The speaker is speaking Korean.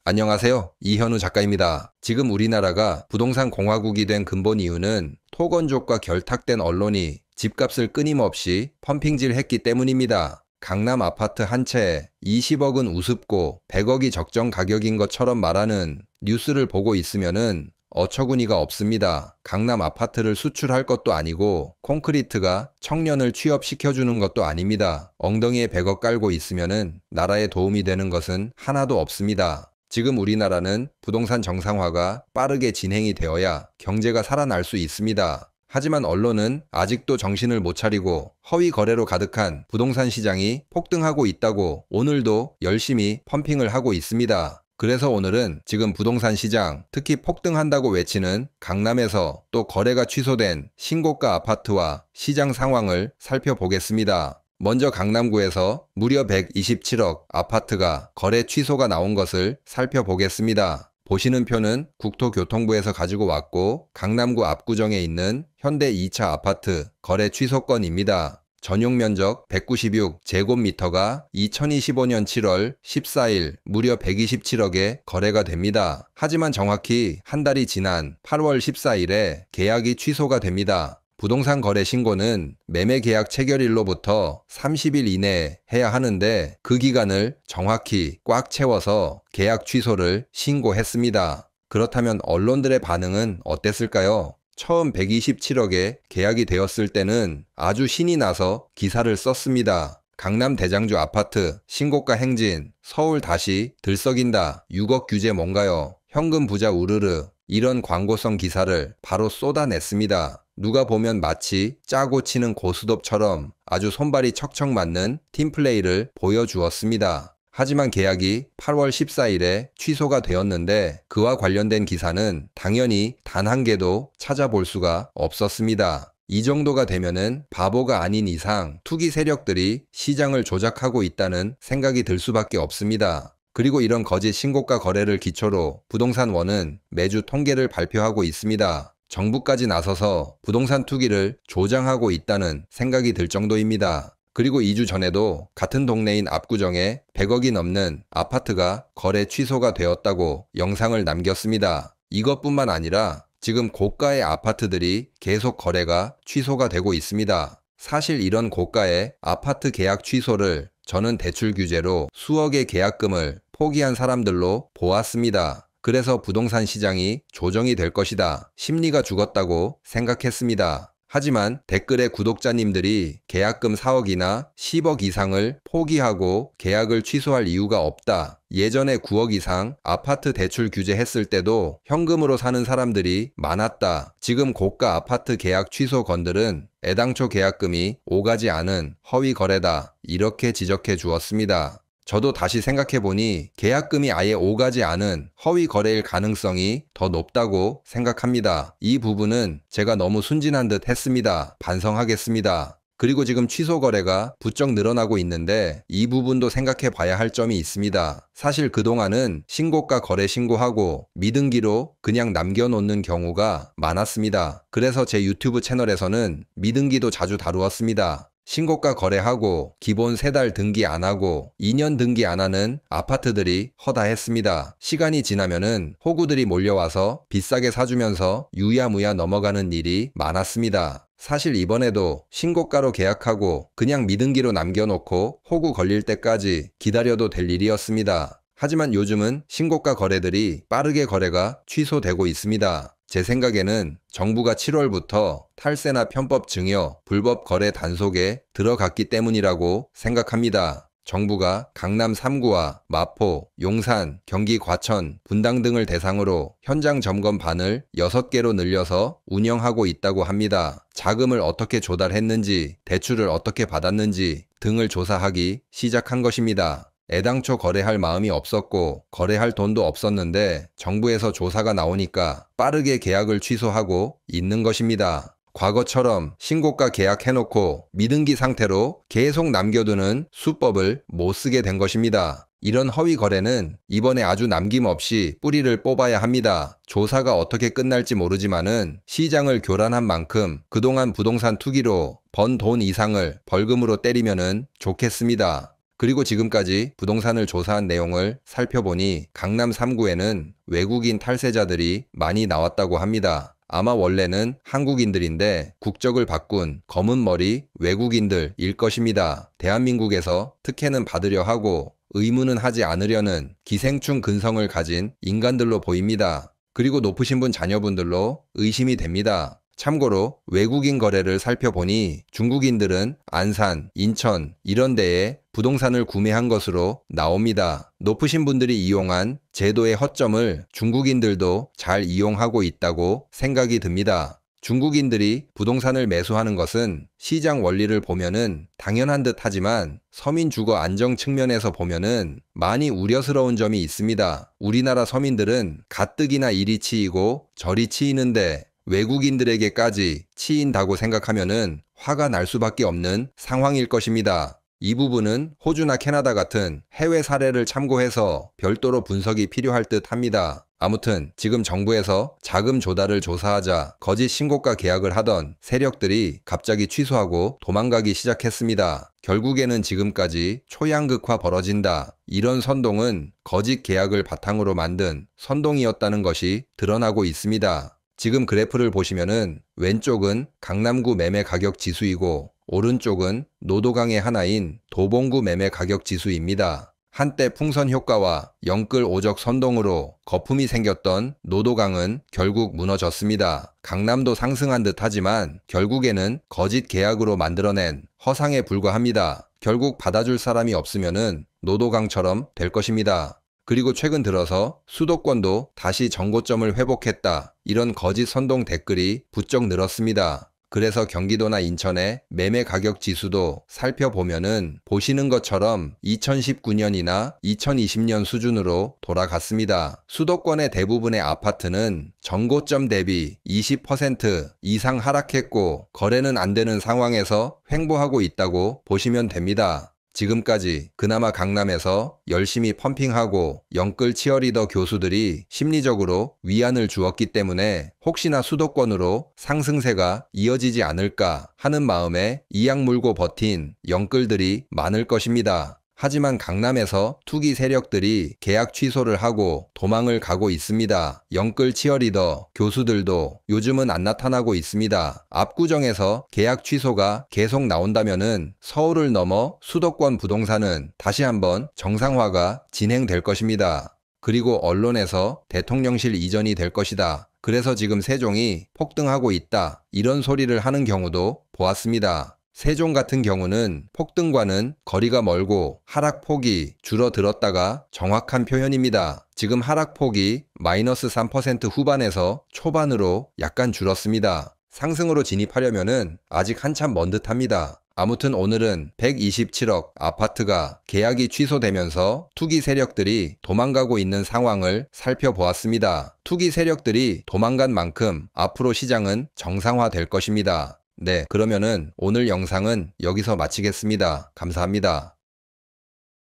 안녕하세요. 이현우 작가입니다. 지금 우리나라가 부동산 공화국이 된 근본 이유는 토건족과 결탁된 언론이 집값을 끊임없이 펌핑질 했기 때문입니다. 강남 아파트 한 채에 20억은 우습고 100억이 적정 가격인 것처럼 말하는 뉴스를 보고 있으면은 어처구니가 없습니다. 강남 아파트를 수출할 것도 아니고 콘크리트가 청년을 취업시켜주는 것도 아닙니다. 엉덩이에 100억 깔고 있으면은 나라에 도움이 되는 것은 하나도 없습니다. 지금 우리나라는 부동산 정상화가 빠르게 진행이 되어야 경제가 살아날 수 있습니다. 하지만 언론은 아직도 정신을 못 차리고 허위 거래로 가득한 부동산 시장이 폭등하고 있다고 오늘도 열심히 펌핑을 하고 있습니다. 그래서 오늘은 지금 부동산 시장, 특히 폭등한다고 외치는 강남에서 또 거래가 취소된 신고가 아파트와 시장 상황을 살펴보겠습니다. 먼저 강남구에서 무려 127억 아파트가 거래 취소가 나온 것을 살펴보겠습니다. 보시는 표는 국토교통부에서 가지고 왔고 강남구 압구정에 있는 현대 2차 아파트 거래 취소 건입니다. 전용 면적 196제곱미터가 2025년 7월 14일 무려 127억에 거래가 됩니다. 하지만 정확히 한 달이 지난 8월 14일에 계약이 취소가 됩니다. 부동산 거래 신고는 매매 계약 체결일로부터 30일 이내에 해야 하는데 그 기간을 정확히 꽉 채워서 계약 취소를 신고했습니다. 그렇다면 언론들의 반응은 어땠을까요? 처음 127억에 계약이 되었을 때는 아주 신이 나서 기사를 썼습니다. 강남 대장주 아파트 신고가 행진, 서울 다시 들썩인다, 6억 규제 뭔가요? 현금 부자 우르르, 이런 광고성 기사를 바로 쏟아냈습니다. 누가 보면 마치 짜고 치는 고스톱처럼 아주 손발이 척척 맞는 팀플레이를 보여주었습니다. 하지만 계약이 8월 14일에 취소가 되었는데 그와 관련된 기사는 당연히 단 한 개도 찾아볼 수가 없었습니다. 이 정도가 되면은 바보가 아닌 이상 투기 세력들이 시장을 조작하고 있다는 생각이 들 수밖에 없습니다. 그리고 이런 거짓 신고가 거래를 기초로 부동산원은 매주 통계를 발표하고 있습니다. 정부까지 나서서 부동산 투기를 조장하고 있다는 생각이 들 정도입니다. 그리고 2주 전에도 같은 동네인 압구정에 100억이 넘는 아파트가 거래 취소가 되었다고 영상을 남겼습니다. 이것뿐만 아니라 지금 고가의 아파트들이 계속 거래가 취소가 되고 있습니다. 사실 이런 고가의 아파트 계약 취소를 저는 대출 규제로 수억의 계약금을 포기한 사람들로 보았습니다. 그래서 부동산 시장이 조정이 될 것이다. 심리가 죽었다고 생각했습니다. 하지만 댓글에 구독자님들이 계약금 4억이나 10억 이상을 포기하고 계약을 취소할 이유가 없다. 예전에 9억 이상 아파트 대출 규제했을 때도 현금으로 사는 사람들이 많았다. 지금 고가 아파트 계약 취소 건들은 애당초 계약금이 오가지 않은 허위 거래다. 이렇게 지적해 주었습니다. 저도 다시 생각해보니 계약금이 아예 오가지 않은 허위 거래일 가능성이 더 높다고 생각합니다. 이 부분은 제가 너무 순진한 듯 했습니다. 반성하겠습니다. 그리고 지금 취소 거래가 부쩍 늘어나고 있는데 이 부분도 생각해 봐야 할 점이 있습니다. 사실 그동안은 신고가 거래 신고하고 미등기로 그냥 남겨놓는 경우가 많았습니다. 그래서 제 유튜브 채널에서는 미등기도 자주 다루었습니다. 신고가 거래하고 기본 3달 등기 안 하고 2년 등기 안 하는 아파트들이 허다했습니다. 시간이 지나면은 호구들이 몰려와서 비싸게 사주면서 유야무야 넘어가는 일이 많았습니다. 사실 이번에도 신고가로 계약하고 그냥 미등기로 남겨놓고 호구 걸릴 때까지 기다려도 될 일이었습니다. 하지만 요즘은 신고가 거래들이 빠르게 거래가 취소되고 있습니다. 제 생각에는 정부가 7월부터 탈세나 편법 증여, 불법 거래 단속에 들어갔기 때문이라고 생각합니다. 정부가 강남 3구와 마포, 용산, 경기 과천, 분당 등을 대상으로 현장 점검 반을 6개로 늘려서 운영하고 있다고 합니다. 자금을 어떻게 조달했는지, 대출을 어떻게 받았는지 등을 조사하기 시작한 것입니다. 애당초 거래할 마음이 없었고 거래할 돈도 없었는데 정부에서 조사가 나오니까 빠르게 계약을 취소하고 있는 것입니다. 과거처럼 신고가 계약해놓고 미등기 상태로 계속 남겨두는 수법을 못 쓰게 된 것입니다. 이런 허위 거래는 이번에 아주 남김없이 뿌리를 뽑아야 합니다. 조사가 어떻게 끝날지 모르지만은 시장을 교란한 만큼 그동안 부동산 투기로 번 돈 이상을 벌금으로 때리면은 좋겠습니다. 그리고 지금까지 부동산을 조사한 내용을 살펴보니 강남 3구에는 외국인 탈세자들이 많이 나왔다고 합니다. 아마 원래는 한국인들인데 국적을 바꾼 검은 머리 외국인들일 것입니다. 대한민국에서 특혜는 받으려 하고 의무는 하지 않으려는 기생충 근성을 가진 인간들로 보입니다. 그리고 높으신 분 자녀분들로 의심이 됩니다. 참고로 외국인 거래를 살펴보니 중국인들은 안산, 인천 이런 데에 부동산을 구매한 것으로 나옵니다. 높으신 분들이 이용한 제도의 허점을 중국인들도 잘 이용하고 있다고 생각이 듭니다. 중국인들이 부동산을 매수하는 것은 시장 원리를 보면은 당연한 듯 하지만 서민 주거 안정 측면에서 보면은 많이 우려스러운 점이 있습니다. 우리나라 서민들은 가뜩이나 이리 치이고 저리 치이는데 외국인들에게까지 치인다고 생각하면은 화가 날 수밖에 없는 상황일 것입니다. 이 부분은 호주나 캐나다 같은 해외 사례를 참고해서 별도로 분석이 필요할 듯 합니다. 아무튼 지금 정부에서 자금 조달을 조사하자 거짓 신고가 계약을 하던 세력들이 갑자기 취소하고 도망가기 시작했습니다. 결국에는 지금까지 초양극화 벌어진다. 이런 선동은 거짓 계약을 바탕으로 만든 선동이었다는 것이 드러나고 있습니다. 지금 그래프를 보시면은 왼쪽은 강남구 매매 가격 지수이고 오른쪽은 노도강의 하나인 도봉구 매매 가격 지수입니다. 한때 풍선 효과와 영끌 오적 선동으로 거품이 생겼던 노도강은 결국 무너졌습니다. 강남도 상승한 듯 하지만 결국에는 거짓 계약으로 만들어낸 허상에 불과합니다. 결국 받아줄 사람이 없으면은 노도강처럼 될 것입니다. 그리고 최근 들어서 수도권도 다시 정고점을 회복했다. 이런 거짓 선동 댓글이 부쩍 늘었습니다. 그래서 경기도나 인천의 매매 가격 지수도 살펴보면은 보시는 것처럼 2019년이나 2020년 수준으로 돌아갔습니다. 수도권의 대부분의 아파트는 정고점 대비 20% 이상 하락했고 거래는 안 되는 상황에서 횡보하고 있다고 보시면 됩니다. 지금까지 그나마 강남에서 열심히 펌핑하고 영끌 치어리더 교수들이 심리적으로 위안을 주었기 때문에 혹시나 수도권으로 상승세가 이어지지 않을까 하는 마음에 이악 물고 버틴 영끌들이 많을 것입니다. 하지만 강남에서 투기 세력들이 계약 취소를 하고 도망을 가고 있습니다. 영끌 치어리더 교수들도 요즘은 안 나타나고 있습니다. 압구정에서 계약 취소가 계속 나온다면은 서울을 넘어 수도권 부동산은 다시 한번 정상화가 진행될 것입니다. 그리고 언론에서 대통령실 이전이 될 것이다. 그래서 지금 세종이 폭등하고 있다. 이런 소리를 하는 경우도 보았습니다. 세종 같은 경우는 폭등과는 거리가 멀고 하락폭이 줄어들었다가 정확한 표현입니다. 지금 하락폭이 마이너스 3% 후반에서 초반으로 약간 줄었습니다. 상승으로 진입하려면은 아직 한참 먼 듯합니다. 아무튼 오늘은 127억 아파트가 계약이 취소되면서 투기 세력들이 도망가고 있는 상황을 살펴보았습니다. 투기 세력들이 도망간 만큼 앞으로 시장은 정상화될 것입니다. 네, 그러면은 오늘 영상은 여기서 마치겠습니다. 감사합니다.